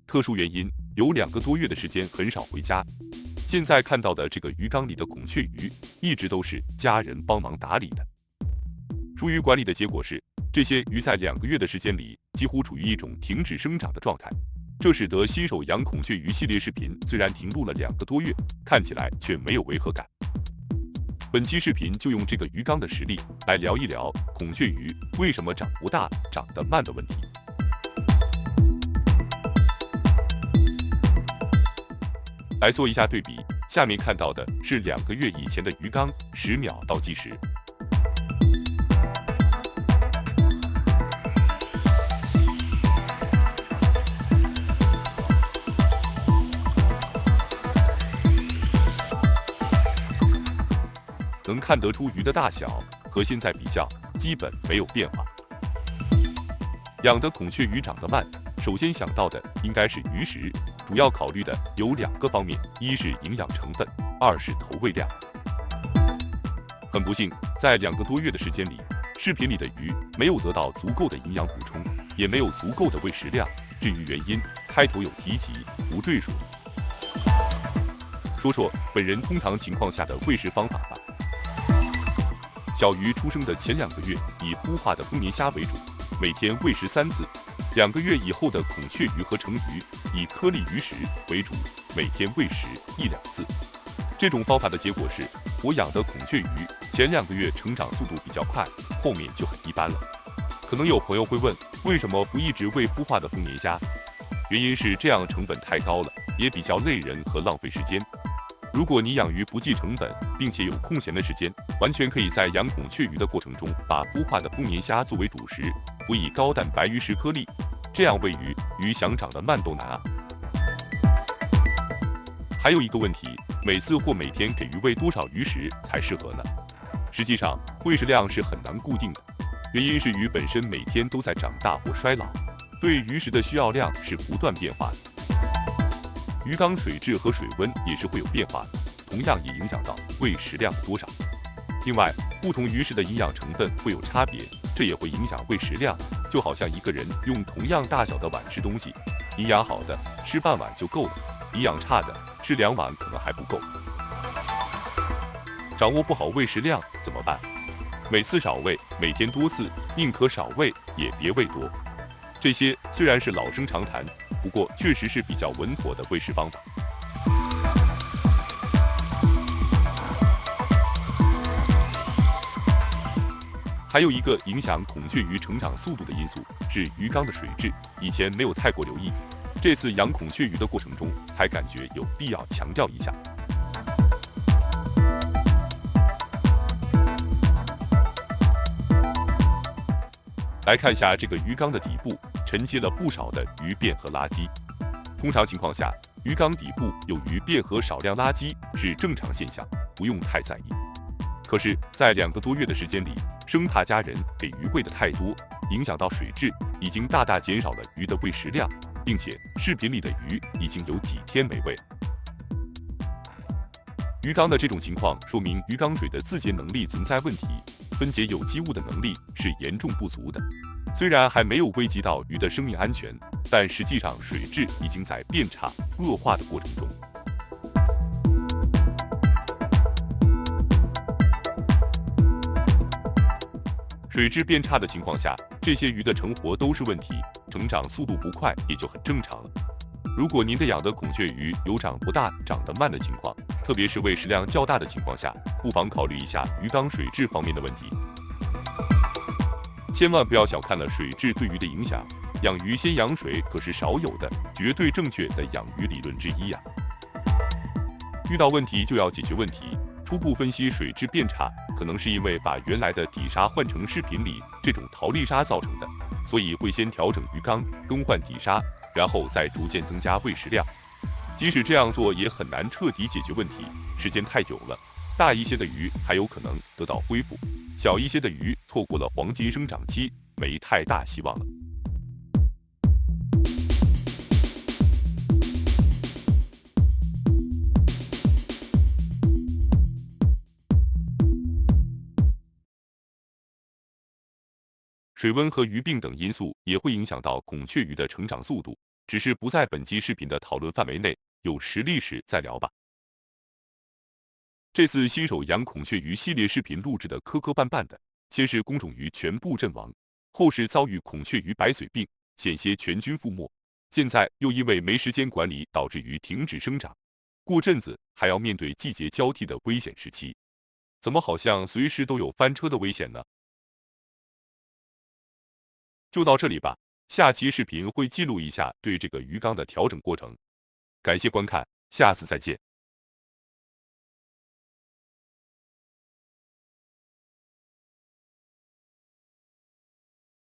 特殊原因，有2个多月的时间很少回家。现在看到的这个鱼缸里的孔雀鱼，一直都是家人帮忙打理的。疏于管理的结果是，这些鱼在2个月的时间里，几乎处于一种停止生长的状态。这使得新手养孔雀鱼系列视频虽然停录了2个多月，看起来却没有违和感。本期视频就用这个鱼缸的实例来聊一聊孔雀鱼为什么长不大、长得慢的问题。来做一下对比，下面看到的是2个月以前的鱼缸，10秒倒计时。能看得出鱼的大小和现在比较，基本没有变化。养的孔雀鱼长得慢，首先想到的应该是鱼食，主要考虑的有2个方面，一是营养成分，二是投喂量。很不幸，在2个多月的时间里，视频里的鱼没有得到足够的营养补充，也没有足够的喂食量。至于原因，开头有提及，不赘述。说说本人通常情况下的喂食方法吧。小鱼出生的前2个月以孵化的丰年虾为主，每天喂食3次。2个月以后的孔雀鱼和成鱼以颗粒鱼食为主，每天喂食1-2次。这种方法的结果是，我养的孔雀鱼前2个月成长速度比较快，后面就很一般了。可能有朋友会问，为什么不一直喂孵化的丰年虾？原因是这样成本太高了，也比较累人和浪费时间。如果你养鱼不计成本，并且有空闲的时间，完全可以在养孔雀鱼的过程中，把孵化的丰年虾作为主食，辅以高蛋白鱼食颗粒，这样喂鱼，鱼想长得慢都难啊。还有一个问题，每次或每天给鱼喂多少鱼食才适合呢？实际上，喂食量是很难固定的，原因是鱼本身每天都在长大或衰老，对鱼食的需要量是不断变化的。鱼缸水质和水温也是会有变化的，同样也影响到喂食量的多少。另外，不同鱼食的营养成分会有差别，这也会影响喂食量。就好像一个人用同样大小的碗吃东西，营养好的吃半碗就够了，营养差的吃2碗可能还不够。掌握不好喂食量怎么办？每次少喂，每天多次，宁可少喂也别喂多。这些虽然是老生常谈，不过确实是比较稳妥的喂食方法。还有一个影响孔雀鱼成长速度的因素是鱼缸的水质，以前没有太过留意，这次养孔雀鱼的过程中才感觉有必要强调一下。来看下这个鱼缸的底部，沉积了不少的鱼便和垃圾。通常情况下，鱼缸底部有鱼便和少量垃圾是正常现象，不用太在意。可是，在2个多月的时间里，生怕家人给鱼喂的太多，影响到水质，已经大大减少了鱼的喂食量，并且视频里的鱼已经有几天没喂了。鱼缸的这种情况说明鱼缸水的自洁能力存在问题，分解有机物的能力是严重不足的。虽然还没有危及到鱼的生命安全，但实际上水质已经在变差、恶化的过程中。水质变差的情况下，这些鱼的成活都是问题，成长速度不快也就很正常了。如果您的养的孔雀鱼有长不大、长得慢的情况，特别是喂食量较大的情况下，不妨考虑一下鱼缸水质方面的问题。千万不要小看了水质对鱼的影响，养鱼先养水可是少有的绝对正确的养鱼理论之一呀。遇到问题就要解决问题，初步分析水质变差，可能是因为把原来的底沙换成视频里这种陶粒沙造成的，所以会先调整鱼缸，更换底沙，然后再逐渐增加喂食量。即使这样做也很难彻底解决问题，时间太久了，大一些的鱼还有可能得到恢复，小一些的鱼错过了黄金生长期，没太大希望了。水温和鱼病等因素也会影响到孔雀鱼的成长速度，只是不在本期视频的讨论范围内，有实力时再聊吧。这次新手养孔雀鱼系列视频录制的磕磕绊绊的，先是公种鱼全部阵亡，后是遭遇孔雀鱼白嘴病，险些全军覆没，现在又因为没时间管理导致鱼停止生长，过阵子还要面对季节交替的危险时期，怎么好像随时都有翻车的危险呢？就到这里吧，下期视频会记录一下对这个鱼缸的调整过程。感谢观看，下次再见。